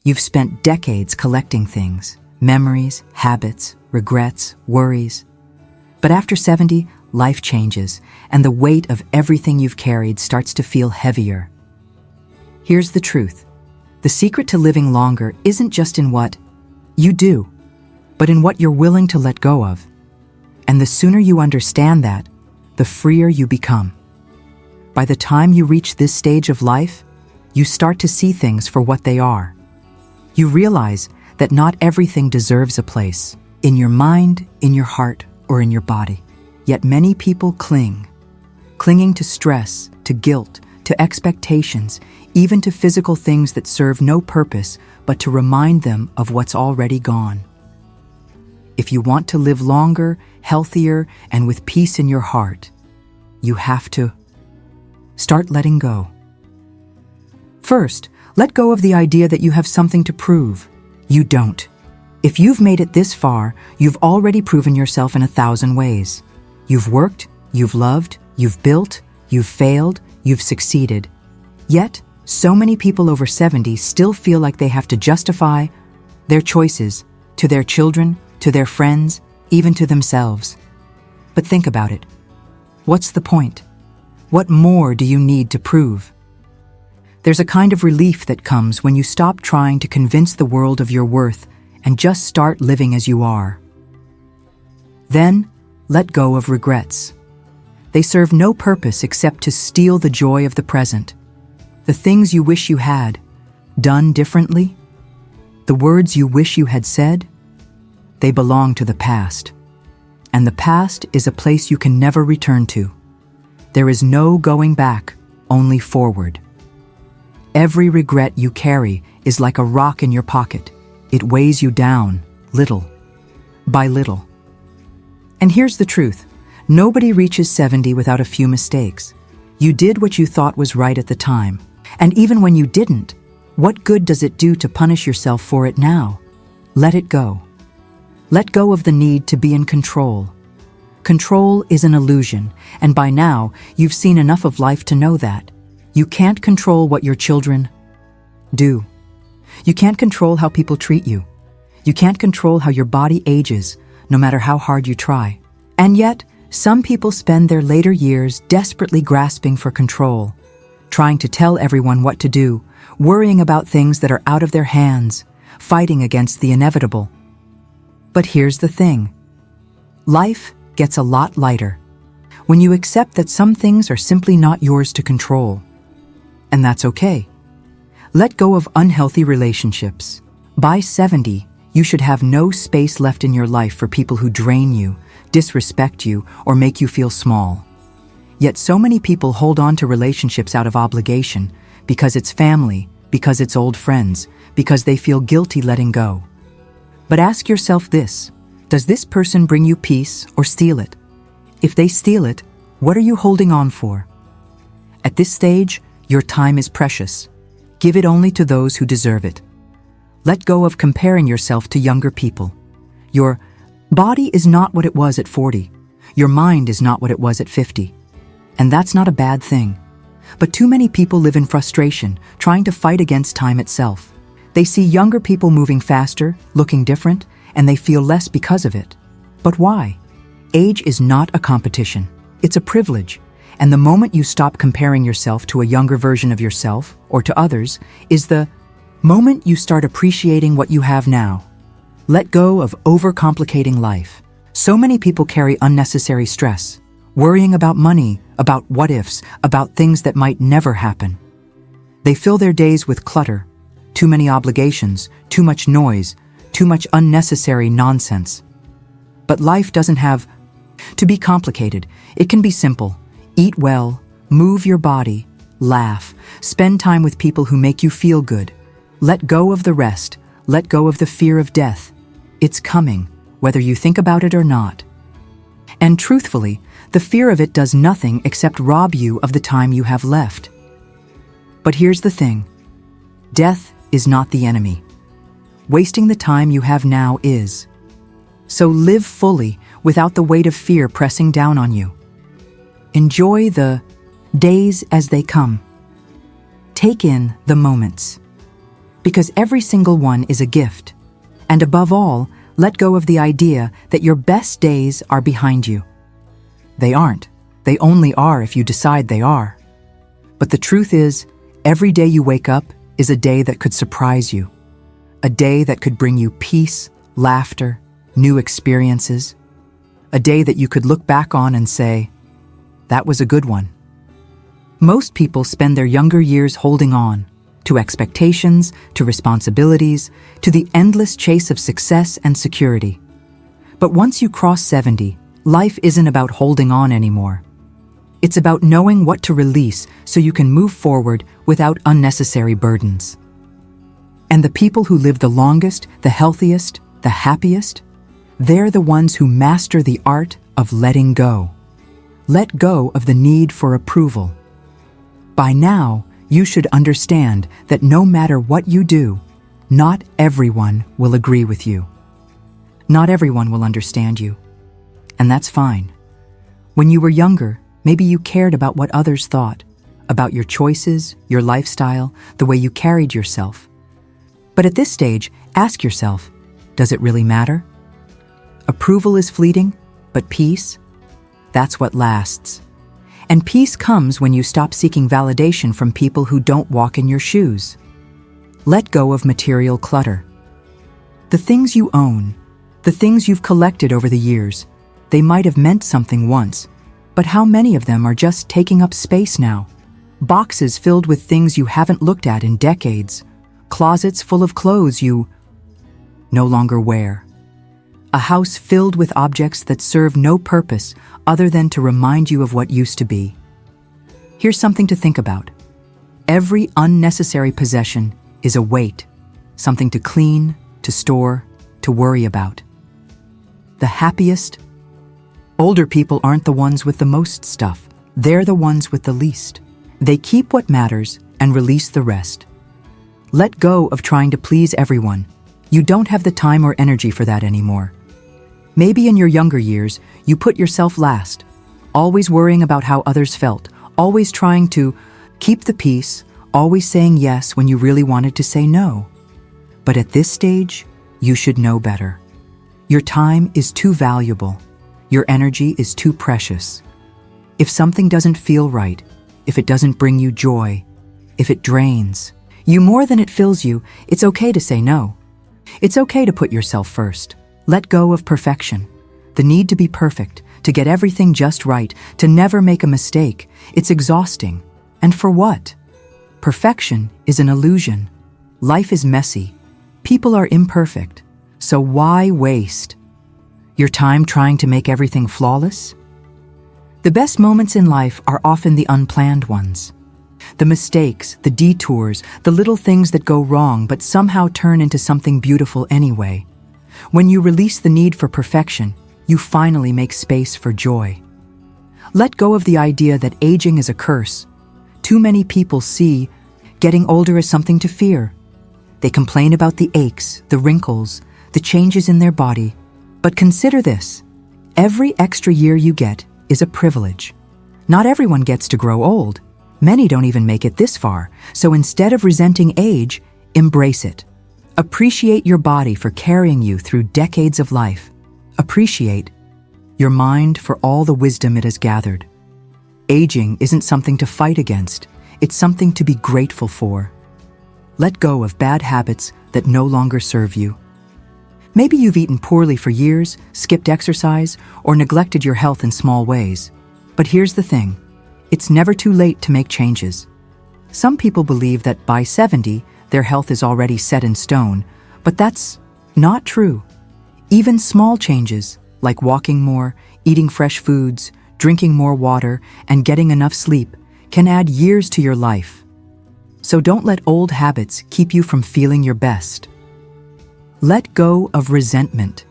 You've spent decades collecting things, memories, habits, regrets, worries. But after 70, life changes, and the weight of everything you've carried starts to feel heavier. Here's the truth. The secret to living longer isn't just in what you do, but in what you're willing to let go of. And the sooner you understand that, the freer you become. By the time you reach this stage of life, you start to see things for what they are. You realize that not everything deserves a place, in your mind, in your heart, or in your body. Yet many people clinging to stress, to guilt, to expectations, even to physical things that serve no purpose but to remind them of what's already gone. If you want to live longer, healthier, and with peace in your heart, you have to start letting go. First, let go of the idea that you have something to prove. You don't. If you've made it this far, you've already proven yourself in 1,000 ways. You've worked, you've loved, you've built, you've failed, you've succeeded. Yet, so many people over 70 still feel like they have to justify their choices to their children, to their friends, even to themselves. But think about it. What's the point? What more do you need to prove? There's a kind of relief that comes when you stop trying to convince the world of your worth and just start living as you are. Then, let go of regrets. They serve no purpose except to steal the joy of the present. The things you wish you had done differently, the words you wish you had said, they belong to the past. And the past is a place you can never return to. There is no going back, only forward. Every regret you carry is like a rock in your pocket. It weighs you down, little by little. And here's the truth. Nobody reaches 70 without a few mistakes. You did what you thought was right at the time. And even when you didn't, what good does it do to punish yourself for it now? Let it go. Let go of the need to be in control. Control is an illusion, and by now, you've seen enough of life to know that. You can't control what your children do. You can't control how people treat you. You can't control how your body ages, no matter how hard you try. And yet, some people spend their later years desperately grasping for control, trying to tell everyone what to do, worrying about things that are out of their hands, fighting against the inevitable. But here's the thing. Life gets a lot lighter when you accept that some things are simply not yours to control. And that's okay. Let go of unhealthy relationships. By 70, you should have no space left in your life for people who drain you, disrespect you, or make you feel small. Yet so many people hold on to relationships out of obligation, because it's family, because it's old friends, because they feel guilty letting go. But ask yourself this: does this person bring you peace or steal it? If they steal it, what are you holding on for? At this stage, your time is precious. Give it only to those who deserve it. Let go of comparing yourself to younger people. Your body is not what it was at 40. Your mind is not what it was at 50. And that's not a bad thing. But too many people live in frustration, trying to fight against time itself. They see younger people moving faster, looking different, and they feel less because of it. But why? Age is not a competition. It's a privilege. And the moment you stop comparing yourself to a younger version of yourself, or to others, is the moment you start appreciating what you have now. Let go of overcomplicating life. So many people carry unnecessary stress, worrying about money, about what-ifs, about things that might never happen. They fill their days with clutter, too many obligations, too much noise, too much unnecessary nonsense. But life doesn't have to be complicated. It can be simple. Eat well, move your body, laugh, spend time with people who make you feel good. Let go of the rest. Let go of the fear of death. It's coming, whether you think about it or not. And truthfully, the fear of it does nothing except rob you of the time you have left. But here's the thing. Death is not the enemy. Wasting the time you have now is. So live fully, without the weight of fear pressing down on you. Enjoy the days as they come. Take in the moments. because every single one is a gift. And above all, let go of the idea that your best days are behind you. They aren't. They only are if you decide they are. But the truth is, every day you wake up is a day that could surprise you. A day that could bring you peace, laughter, new experiences. A day that you could look back on and say, that was a good one. Most people spend their younger years holding on to expectations, to responsibilities, to the endless chase of success and security. But once you cross 70, life isn't about holding on anymore. It's about knowing what to release so you can move forward without unnecessary burdens. And the people who live the longest, the healthiest, the happiest, they're the ones who master the art of letting go. Let go of the need for approval. By now, you should understand that no matter what you do, not everyone will agree with you. Not everyone will understand you. And that's fine. When you were younger, maybe you cared about what others thought, about your choices, your lifestyle, the way you carried yourself. But at this stage, ask yourself, does it really matter? Approval is fleeting, but peace? That's what lasts. And peace comes when you stop seeking validation from people who don't walk in your shoes. Let go of material clutter. The things you own, the things you've collected over the years, they might have meant something once, but how many of them are just taking up space now? Boxes filled with things you haven't looked at in decades, closets full of clothes you no longer wear. A house filled with objects that serve no purpose other than to remind you of what used to be. Here's something to think about. Every unnecessary possession is a weight, something to clean, to store, to worry about. The happiest? Older people aren't the ones with the most stuff. They're the ones with the least. They keep what matters and release the rest. Let go of trying to please everyone. You don't have the time or energy for that anymore. Maybe in your younger years, you put yourself last, always worrying about how others felt, always trying to keep the peace, always saying yes when you really wanted to say no. But at this stage, you should know better. Your time is too valuable. Your energy is too precious. If something doesn't feel right, if it doesn't bring you joy, if it drains you more than it fills you, it's okay to say no. It's okay to put yourself first. Let go of perfection. The need to be perfect, to get everything just right, to never make a mistake. It's exhausting. And for what? Perfection is an illusion. Life is messy. People are imperfect. So why waste your time trying to make everything flawless? The best moments in life are often the unplanned ones. The mistakes, the detours, the little things that go wrong but somehow turn into something beautiful anyway. When you release the need for perfection, you finally make space for joy. Let go of the idea that aging is a curse. Too many people see getting older as something to fear. They complain about the aches, the wrinkles, the changes in their body. But consider this: every extra year you get is a privilege. Not everyone gets to grow old. Many don't even make it this far. So instead of resenting age, embrace it. Appreciate your body for carrying you through decades of life. Appreciate your mind for all the wisdom it has gathered. Aging isn't something to fight against. It's something to be grateful for. Let go of bad habits that no longer serve you. Maybe you've eaten poorly for years, skipped exercise, or neglected your health in small ways. But here's the thing: it's never too late to make changes. Some people believe that by 70, their health is already set in stone, but that's not true. Even small changes, like walking more, eating fresh foods, drinking more water, and getting enough sleep, can add years to your life. So don't let old habits keep you from feeling your best. Let go of resentment.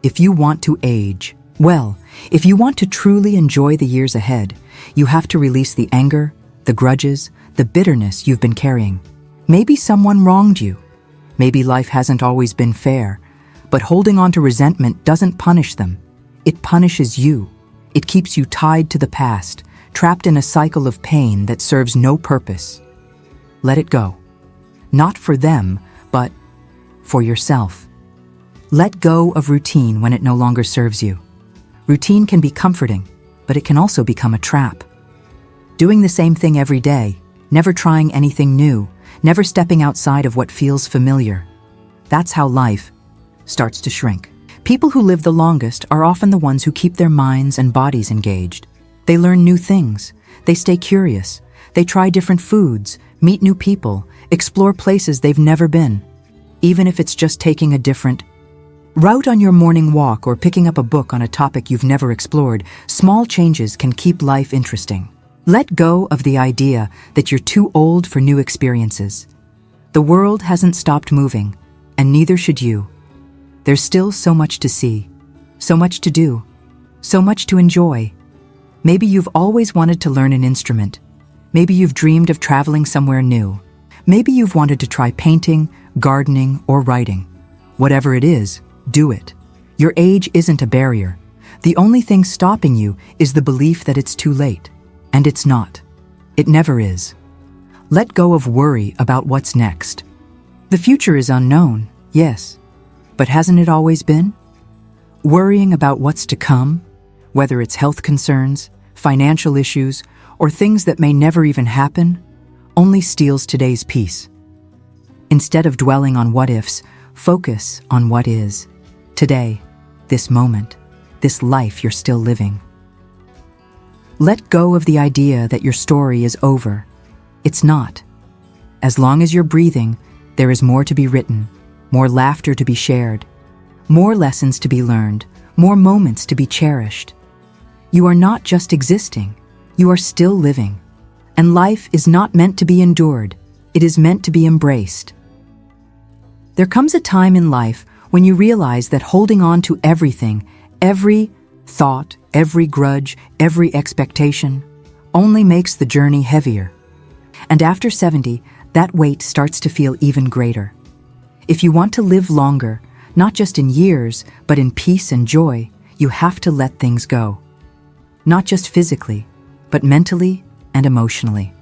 If you want to age, if you want to truly enjoy the years ahead, you have to release the anger, the grudges, the bitterness you've been carrying. Maybe someone wronged you. Maybe life hasn't always been fair. But holding on to resentment doesn't punish them. It punishes you. It keeps you tied to the past, trapped in a cycle of pain that serves no purpose. Let it go. not for them, but for yourself. Let go of routine when it no longer serves you. Routine can be comforting, but it can also become a trap. Doing the same thing every day, never trying anything new, never stepping outside of what feels familiar. That's how life starts to shrink. People who live the longest are often the ones who keep their minds and bodies engaged. They learn new things. They stay curious. They try different foods, meet new people, explore places they've never been, even if it's just taking a different route on your morning walk or picking up a book on a topic you've never explored. Small changes can keep life interesting. Let go of the idea that you're too old for new experiences. The world hasn't stopped moving, and neither should you. There's still so much to see, so much to do, so much to enjoy. Maybe you've always wanted to learn an instrument. Maybe you've dreamed of traveling somewhere new. Maybe you've wanted to try painting, gardening, or writing. Whatever it is, do it. Your age isn't a barrier. The only thing stopping you is the belief that it's too late. And it's not. It never is. Let go of worry about what's next. The future is unknown, yes. But hasn't it always been? Worrying about what's to come, whether it's health concerns, financial issues, or things that may never even happen, only steals today's peace. Instead of dwelling on what ifs, focus on what is. Today, this moment, this life you're still living. Let go of the idea that your story is over. It's not. As long as you're breathing, there is more to be written, more laughter to be shared, more lessons to be learned, more moments to be cherished. You are not just existing, you are still living. And life is not meant to be endured, it is meant to be embraced. There comes a time in life when you realize that holding on to everything, every thought, every grudge, every expectation, only makes the journey heavier. And after 70, that weight starts to feel even greater. If you want to live longer, not just in years, but in peace and joy, you have to let things go. Not just physically, but mentally and emotionally.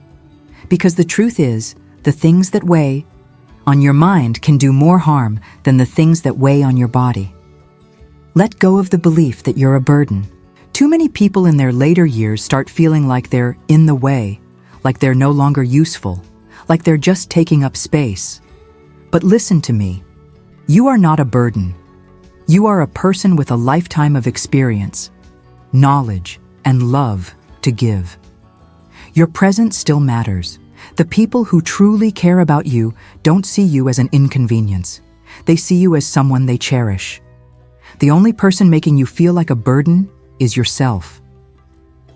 Because the truth is, the things that weigh on your mind can do more harm than the things that weigh on your body. Let go of the belief that you're a burden. Too many people in their later years start feeling like they're in the way, like they're no longer useful, like they're just taking up space. But listen to me. You are not a burden. You are a person with a lifetime of experience, knowledge, and love to give. Your presence still matters. The people who truly care about you don't see you as an inconvenience. They see you as someone they cherish. The only person making you feel like a burden is yourself.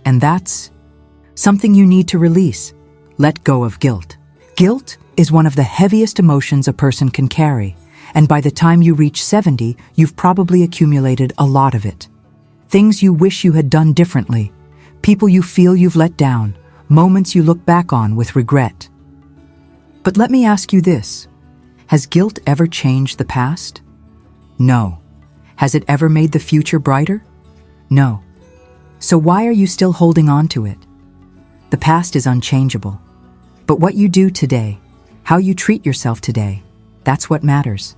And that's something you need to release. Let go of guilt. Guilt is one of the heaviest emotions a person can carry, and by the time you reach 70, you've probably accumulated a lot of it. Things you wish you had done differently, people you feel you've let down, moments you look back on with regret. But let me ask you this. Has guilt ever changed the past? No. Has it ever made the future brighter? No. So why are you still holding on to it? The past is unchangeable. But what you do today, how you treat yourself today, that's what matters.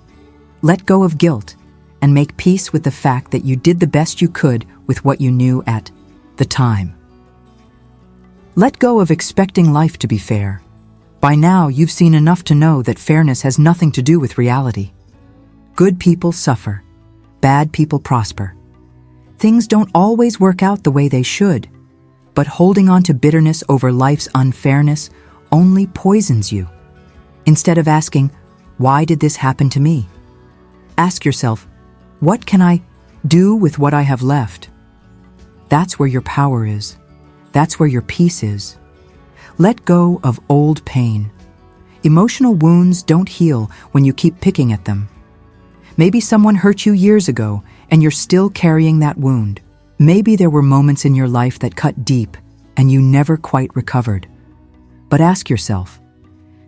Let go of guilt and make peace with the fact that you did the best you could with what you knew at the time. Let go of expecting life to be fair. By now, you've seen enough to know that fairness has nothing to do with reality. Good people suffer. Bad people prosper. Things don't always work out the way they should, but holding on to bitterness over life's unfairness only poisons you. Instead of asking, why did this happen to me? Ask yourself, what can I do with what I have left? That's where your power is. That's where your peace is. Let go of old pain. Emotional wounds don't heal when you keep picking at them. Maybe someone hurt you years ago and you're still carrying that wound. Maybe there were moments in your life that cut deep and you never quite recovered. But ask yourself,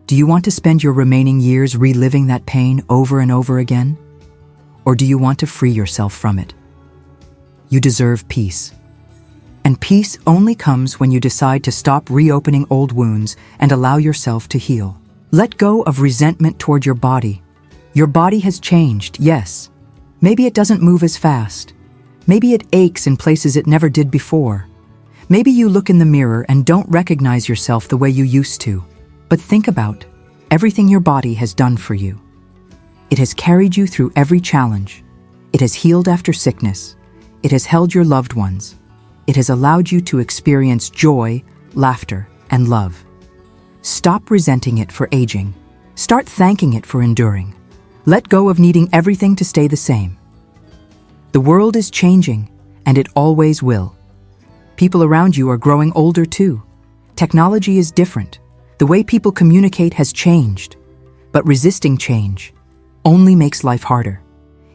do you want to spend your remaining years reliving that pain over and over again? Or do you want to free yourself from it? You deserve peace. And peace only comes when you decide to stop reopening old wounds and allow yourself to heal. Let go of resentment toward your body. Your body has changed, yes. Maybe it doesn't move as fast. Maybe it aches in places it never did before. Maybe you look in the mirror and don't recognize yourself the way you used to. But think about everything your body has done for you. It has carried you through every challenge. It has healed after sickness. It has held your loved ones. It has allowed you to experience joy, laughter, and love. Stop resenting it for aging. Start thanking it for enduring. Let go of needing everything to stay the same. The world is changing, and it always will. People around you are growing older too. Technology is different. The way people communicate has changed. But resisting change only makes life harder.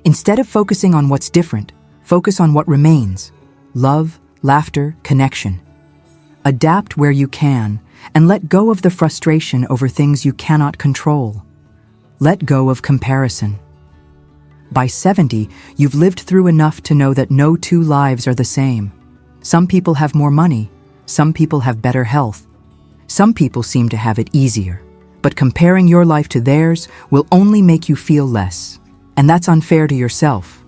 Instead of focusing on what's different, focus on what remains: love, laughter, connection. Adapt where you can, and let go of the frustration over things you cannot control. Let go of comparison. By 70, you've lived through enough to know that no two lives are the same. Some people have more money. Some people have better health. Some people seem to have it easier. But comparing your life to theirs will only make you feel less. And that's unfair to yourself.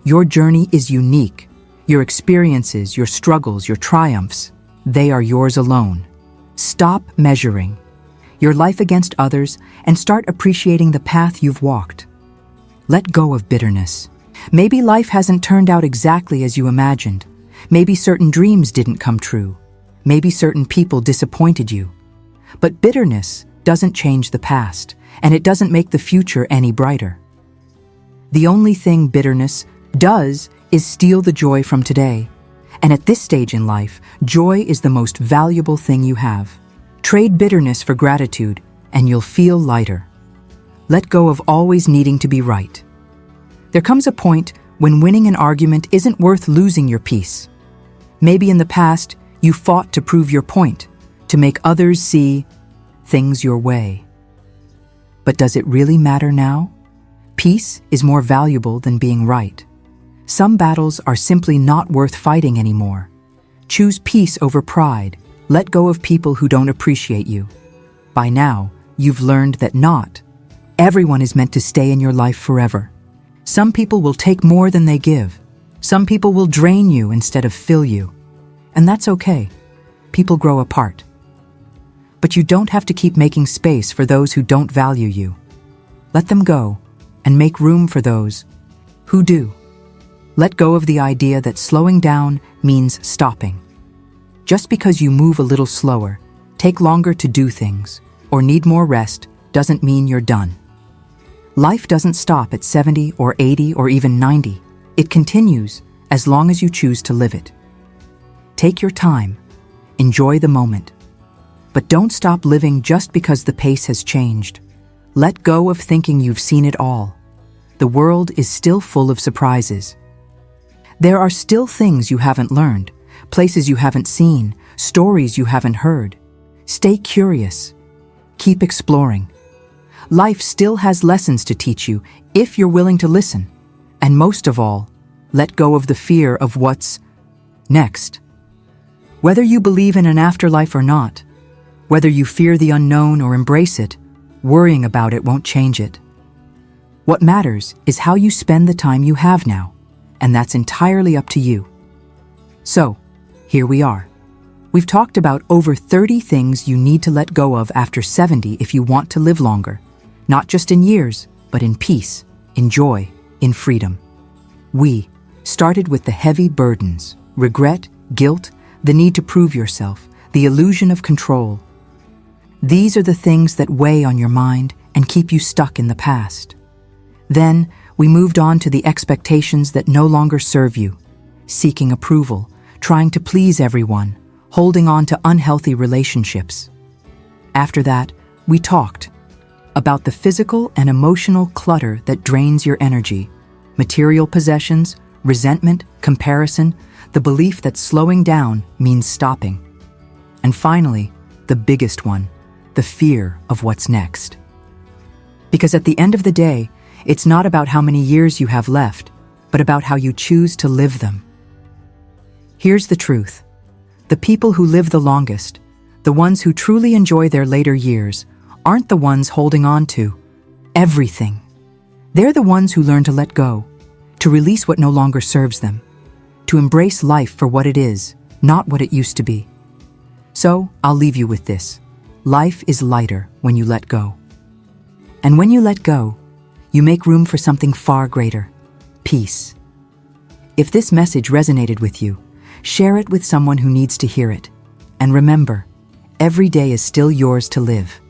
Your journey is unique. Your experiences, your struggles, your triumphs, they are yours alone. Stop measuring your life against others and start appreciating the path you've walked. Let go of bitterness. Maybe life hasn't turned out exactly as you imagined. Maybe certain dreams didn't come true. Maybe certain people disappointed you. But bitterness doesn't change the past, and it doesn't make the future any brighter. The only thing bitterness does is steal the joy from today. And at this stage in life, joy is the most valuable thing you have. Trade bitterness for gratitude, and you'll feel lighter. Let go of always needing to be right. There comes a point when winning an argument isn't worth losing your peace. Maybe in the past, you fought to prove your point, to make others see things your way. But does it really matter now? Peace is more valuable than being right. Some battles are simply not worth fighting anymore. Choose peace over pride. Let go of people who don't appreciate you. By now, you've learned that not everyone is meant to stay in your life forever. Some people will take more than they give. Some people will drain you instead of fill you. And that's okay. People grow apart. But you don't have to keep making space for those who don't value you. Let them go and make room for those who do. Let go of the idea that slowing down means stopping. Just because you move a little slower, take longer to do things, or need more rest doesn't mean you're done. Life doesn't stop at 70 or 80 or even 90. It continues as long as you choose to live it. Take your time. Enjoy the moment. But don't stop living just because the pace has changed. Let go of thinking you've seen it all. The world is still full of surprises. There are still things you haven't learned, places you haven't seen, stories you haven't heard. Stay curious. Keep exploring. Life still has lessons to teach you if you're willing to listen. And most of all, let go of the fear of what's next. Whether you believe in an afterlife or not, whether you fear the unknown or embrace it, worrying about it won't change it. What matters is how you spend the time you have now, and that's entirely up to you. So, here we are. We've talked about over 30 things you need to let go of after 70 if you want to live longer, not just in years, but in peace, in joy, in freedom. We started with the heavy burdens, regret, guilt, the need to prove yourself, the illusion of control. These are the things that weigh on your mind and keep you stuck in the past. Then, we moved on to the expectations that no longer serve you, seeking approval, trying to please everyone, holding on to unhealthy relationships. After that, we talked about the physical and emotional clutter that drains your energy, material possessions, resentment, comparison, the belief that slowing down means stopping. And finally, the biggest one, the fear of what's next. Because at the end of the day, it's not about how many years you have left, but about how you choose to live them. Here's the truth. The people who live the longest, the ones who truly enjoy their later years, aren't the ones holding on to everything. They're the ones who learn to let go, to release what no longer serves them, to embrace life for what it is, not what it used to be. So, I'll leave you with this. Life is lighter when you let go. And when you let go, you make room for something far greater: peace. If this message resonated with you, share it with someone who needs to hear it. And remember, every day is still yours to live.